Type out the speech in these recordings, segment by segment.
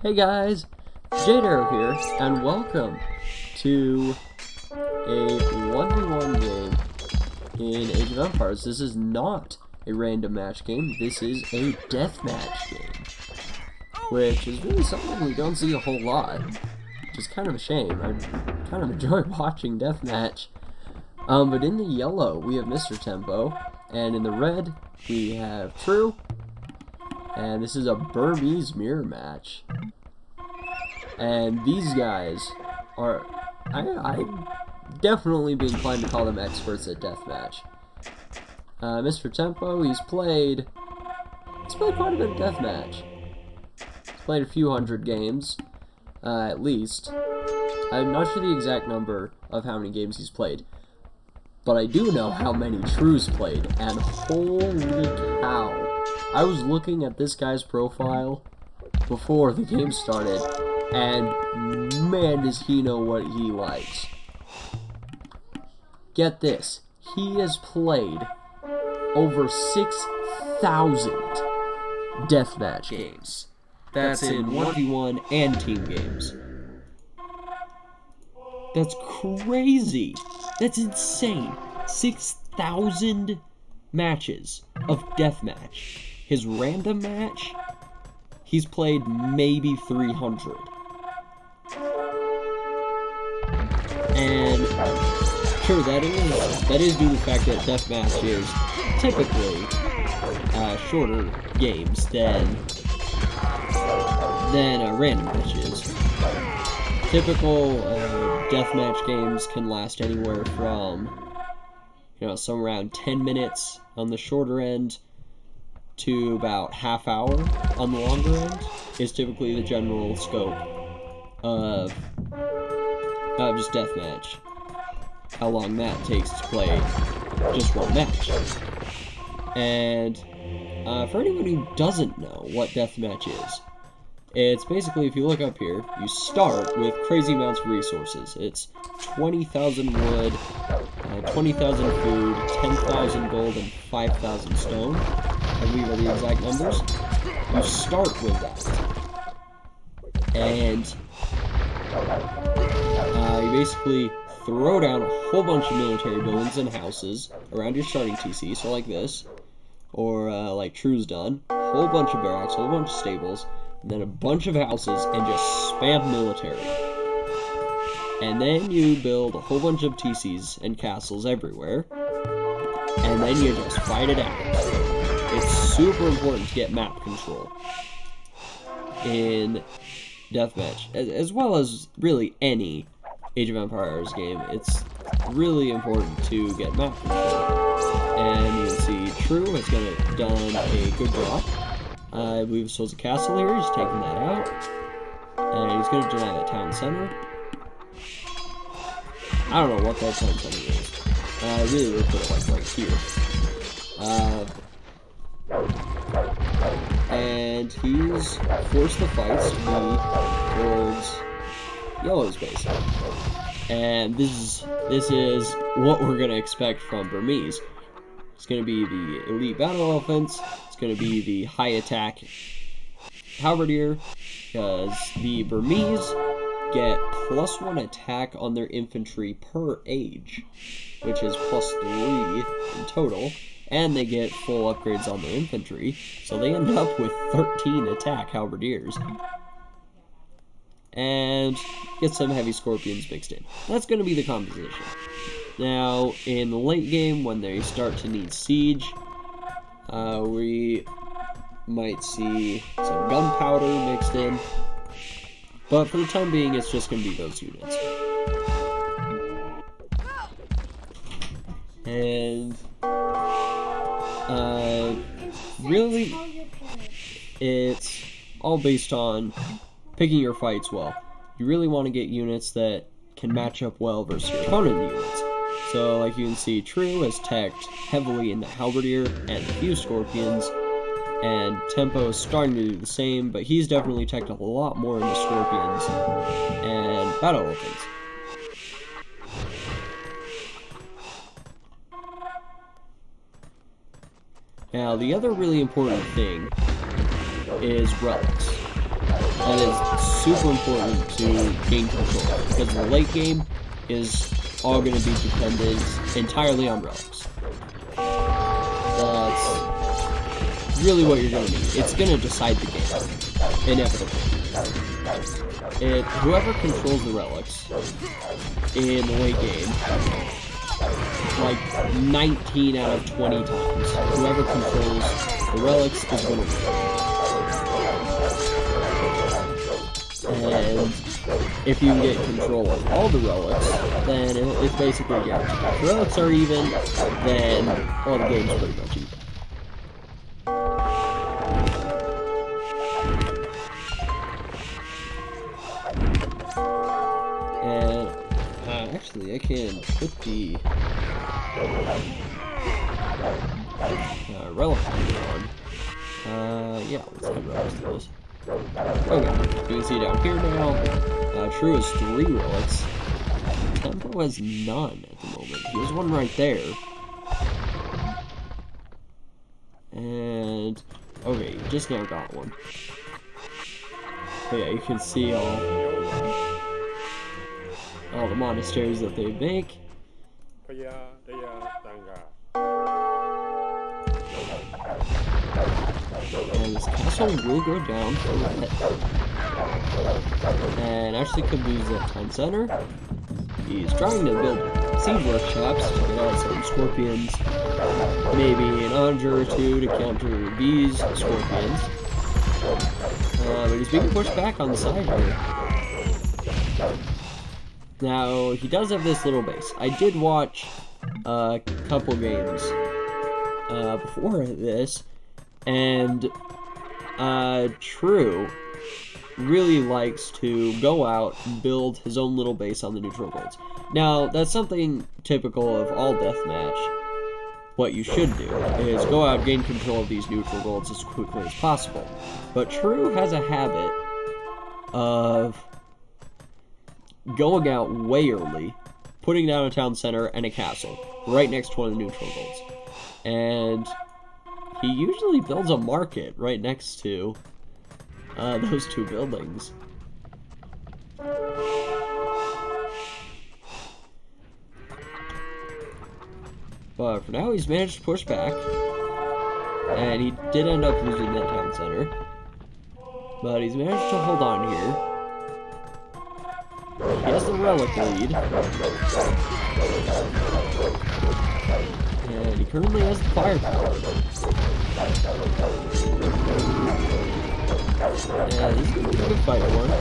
Hey guys, Jade here, and welcome to a 1v1 game in Age of Empires. This is not a random match game, this is a deathmatch game, which is really something we don't see a whole lot, which is kind of a shame. I kind of enjoy watching deathmatch. But in the yellow, we have Mr. Tempo, and in the red, we have True, and this is a Burmese mirror match. And these guys are, I definitely be inclined to call them experts at deathmatch. Mr. Tempo, he's played quite a bit of deathmatch. He's played a few hundred games, at least. I'm not sure the exact number of how many games he's played, but I do know how many True's played, and holy cow. I was looking at this guy's profile before the game started, and man, does he know what he likes. Get this, he has played over 6,000 deathmatch games. That's in 1v1 and team games. That's crazy. That's insane. 6,000 matches of deathmatch. His random match, he's played maybe 300. And sure, that is due to the fact that deathmatch is typically shorter games than random matches. Typical deathmatch games can last anywhere from, somewhere around 10 minutes on the shorter end to about half hour on the longer end is typically the general scope of just deathmatch. How long that takes to play just one match. And for anyone who doesn't know what deathmatch is, it's basically, if you look up here, you start with crazy amounts of resources. It's 20,000 wood, 20,000 food, 10,000 gold, and 5,000 stone. I believe are the exact numbers. You start with that. And you basically throw down a whole bunch of military buildings and houses around your starting TC, so like this, or like True's done, a whole bunch of barracks, a whole bunch of stables, and then a bunch of houses, and just spam military. And then you build a whole bunch of TCs and castles everywhere, and then you just fight it out. It's super important to get map control in deathmatch, as well as really any Age of Empires game. It's really important to get map control. And you can see True has done a good job. I believe this was a castle here. He's taking that out, and he's going to deny that town center. I don't know what that town center is. I really would put it like right here. And he's forced the fights to be towards Yellow's base. And this is what we're going to expect from Burmese. It's going to be the elite battle elephants. It's going to be the high attack halberdier, because the Burmese get +1 attack on their infantry per age, which is +3 in total, and they get full upgrades on their infantry, so they end up with 13 attack halberdiers. And get some heavy scorpions mixed in. That's going to be the composition. Now, in the late game, when they start to need siege, we might see some gunpowder mixed in. But for the time being, it's just going to be those units. And, really, it's all based on picking your fights well. You really want to get units that can match up well versus your opponent units. So, like you can see, True has teched heavily in the halberdier and a few scorpions, and Tempo is starting to do the same, but he's definitely teched a lot more in the scorpions and battle elephants. Now, the other really important thing is relics. and it's super important to gain control, because the late game is all going to be dependent entirely on relics. That's really what you're going to need. It's going to decide the game, inevitably. Whoever controls the relics in the late game, like 19 out of 20 times, whoever controls the relics is going to win. And if you can get control of all the relics, then it's basically guaranteed. If the relics are even, then all the game's pretty much even. And actually, I can put the relic on. Yeah, let's add relics to those. Okay, you can see down here now, True has 3 relics. Tempo has none at the moment. He has one right there. And, okay, he just now got one. But yeah, you can see all the monasteries that they make. And this castle will go down for a bit. And actually Caboose at Town Center. He's trying to build siege workshops to get out some scorpions. Maybe an onager or 2 to counter these scorpions. But he's being pushed back on the side here. Now, he does have this little base. I did watch a couple games before this, and True really likes to go out and build his own little base on the neutral golds. Now, that's something typical of all deathmatch. What you should do is go out and gain control of these neutral golds as quickly as possible. But True has a habit of going out way early, putting down a town center and a castle right next to one of the neutral golds. And he usually builds a market right next to those 2 buildings. But for now, he's managed to push back. And he did end up losing that town center. But he's managed to hold on here. He has the relic lead. And he currently has the firepower. Yeah, this is going to be a good fight for him.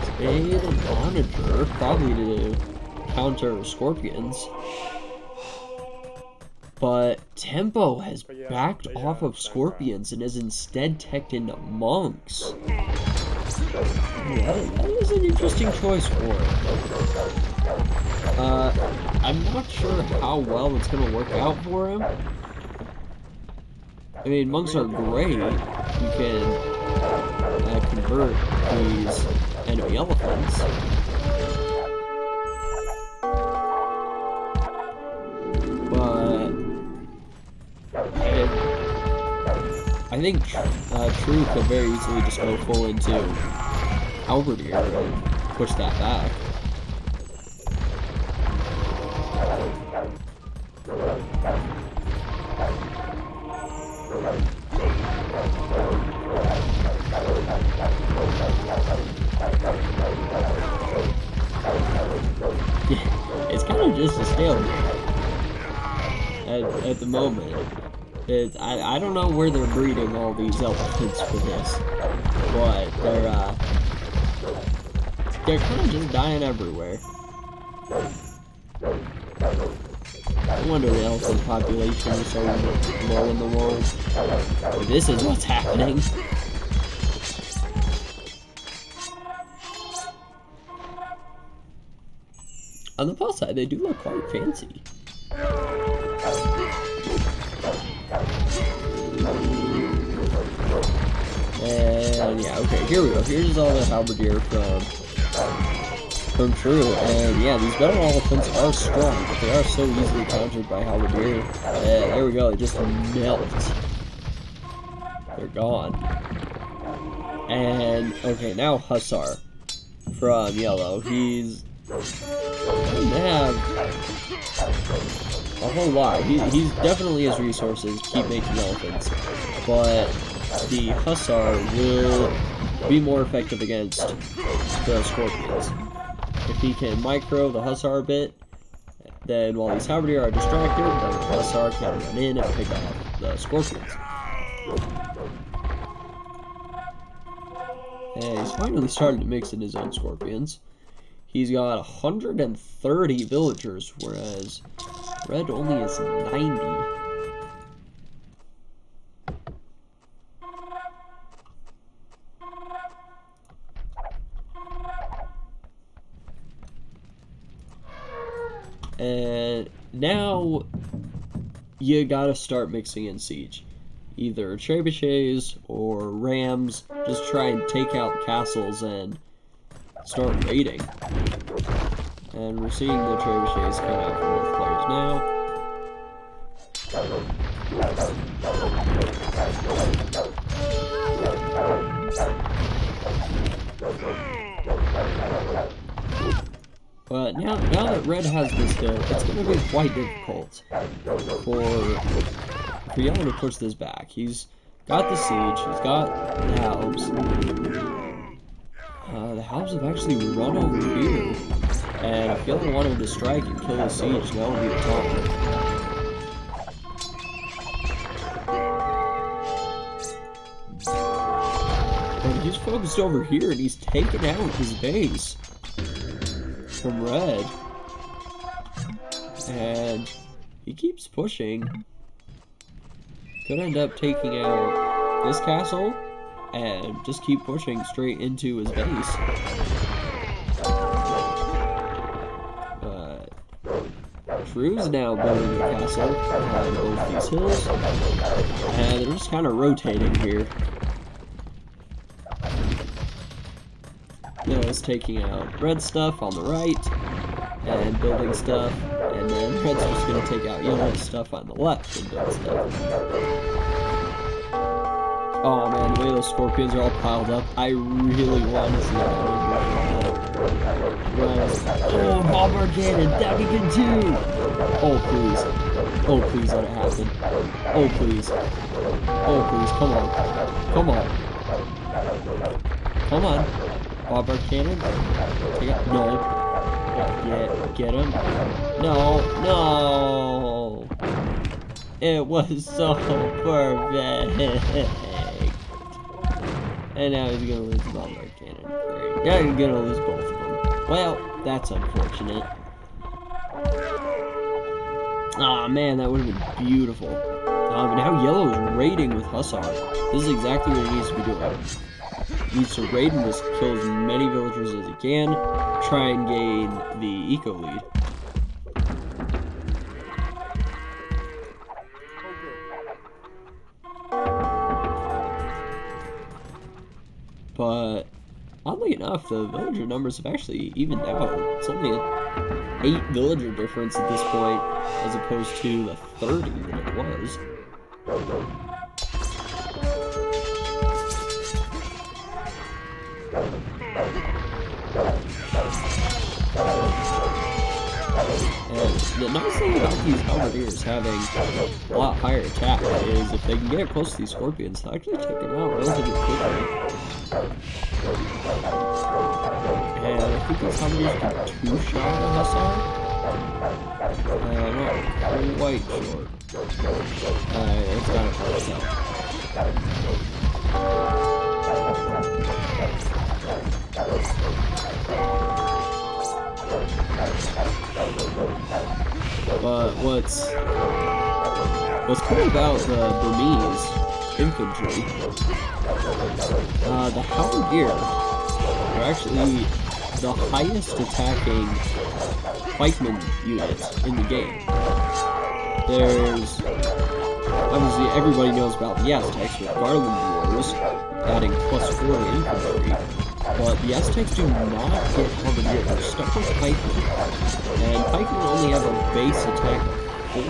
Spade and Onager, probably to counter scorpions. But Tempo has backed off of scorpions and has instead teched into monks. That is an interesting choice for him. I'm not sure how well it's going to work out for him. I mean, monks are great. You can convert these enemy elephants. But I think True could very easily just go full into Halberdier and push that back. It's kind of just a stalemate at the moment. I don't know where they're breeding all these elephants for this, but they're kind of just dying everywhere. No wonder the elephant population is so low in the world. But this is what's happening. On the plus side, they do look quite fancy. And yeah, okay, here we go. Here's all the Halberdier from True. And yeah, these battle elephants are strong, but they are so easily countered by Halberdier. And there we go, they just melt. They're gone. And, okay, now Hussar from yellow. He's doesn't have a whole lot. He's definitely has resources to keep making elephants, but the Hussar will be more effective against the Scorpions. If he can micro the Hussar a bit, then while these Halberdier are distracted, then the Hussar can run in and pick off the Scorpions. And he's finally starting to mix in his own Scorpions. He's got 130 villagers, whereas Red only has 90. And now you gotta start mixing in siege. Either trebuchets or rams. Just try and take out castles and start raiding. And we're seeing the trebuchets come out from both players now. But now that Red has this hill, it's going to be quite difficult for Yellow to push this back. He's got the siege, he's got the Halbs. The Halbs have actually run over here, and if Yellow wanted to strike and kill the siege, that would be the top. But he's focused over here, and he's taken out his base from Red, and he keeps pushing. Could end up taking out this castle and just keep pushing straight into his base. But Drew's now building a castle behind both these hills, and they're just kind of rotating here. Yellow's taking out Red stuff on the right and building stuff, and then Red's just going to take out Yellow's stuff on the left and build stuff. Oh man, the way those Scorpions are all piled up, I really want to see that. Oh, Bomber Cannon, that we can do! Oh please. Oh please let it happen. Oh please. Oh please, come on. Come on. Come on. Bomber Cannon? Take out. No. Get him. No. No. It was so perfect. And now he's gonna lose the Bomber Cannon. Great. Now he's gonna lose both of them. Well, that's unfortunate. Aw, man, that would have been beautiful. But now Yellow is raiding with Hussar. This is exactly what he needs to be doing. He needs to raid and just kill as many villagers as he can, try and gain the eco lead. But oddly enough, the villager numbers have actually evened out. It's only an 8 villager difference at this point, as opposed to the 30 that it was. And the nice thing about these Halberdiers having a lot higher attack is if they can get close to these Scorpions, they'll actually take them out relatively quickly. And I think these Halberdiers can two-shot a Hussar. I'm not quite sure. It's gotta close out. But what's cool about the Burmese infantry, the Halberdier are actually the highest attacking pikeman unit in the game. There's obviously everybody knows about the Aztecs with Garland Wars adding +4 to infantry. But the Aztecs do not get Halberdier, they're stuck with pikemen. And pikemen only have a base attack of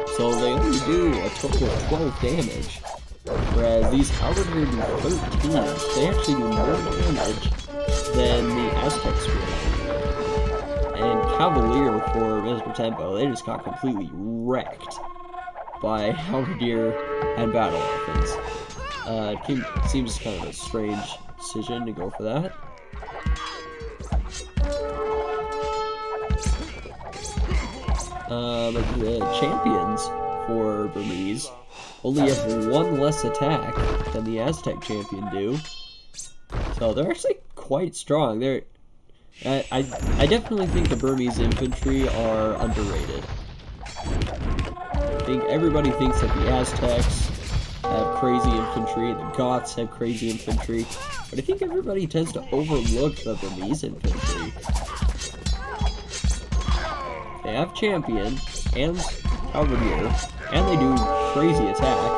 4. So they only do a total of 12 damage. Whereas these Halberdier do 13. They actually do more damage than the Aztec Spear. And Cavalier for Mesmer Tempo, they just got completely wrecked by Halberdier and Battle Elephants. It seems kind of a strange decision to go for that. The champions for Burmese only have one less attack than the Aztec champion do. So they're actually quite strong. I definitely think the Burmese infantry are underrated. I think everybody thinks that the Aztecs have crazy infantry, the Goths have crazy infantry, but I think everybody tends to overlook the Burmese infantry. They have champion and Halberdier, and they do crazy attack.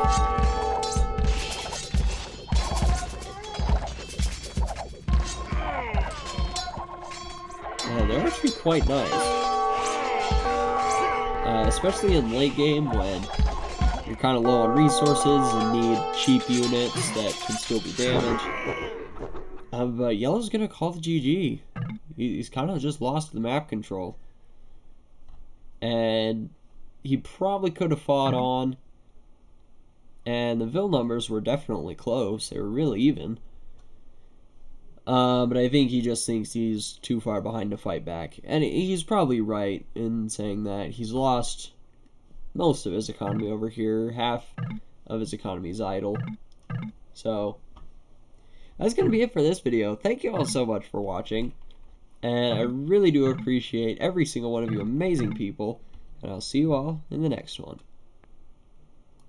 They're actually quite nice. Especially in late game when you're kind of low on resources and need cheap units that can still be damaged. But Yellow's gonna call the GG. He's kind of just lost the map control. And he probably could have fought on. And the Vil numbers were definitely close. They were really even. But I think he just thinks he's too far behind to fight back. And he's probably right in saying that. He's lost most of his economy over here. Half of his economy is idle. So, that's going to be it for this video. Thank you all so much for watching. And I really do appreciate every single one of you amazing people. And I'll see you all in the next one.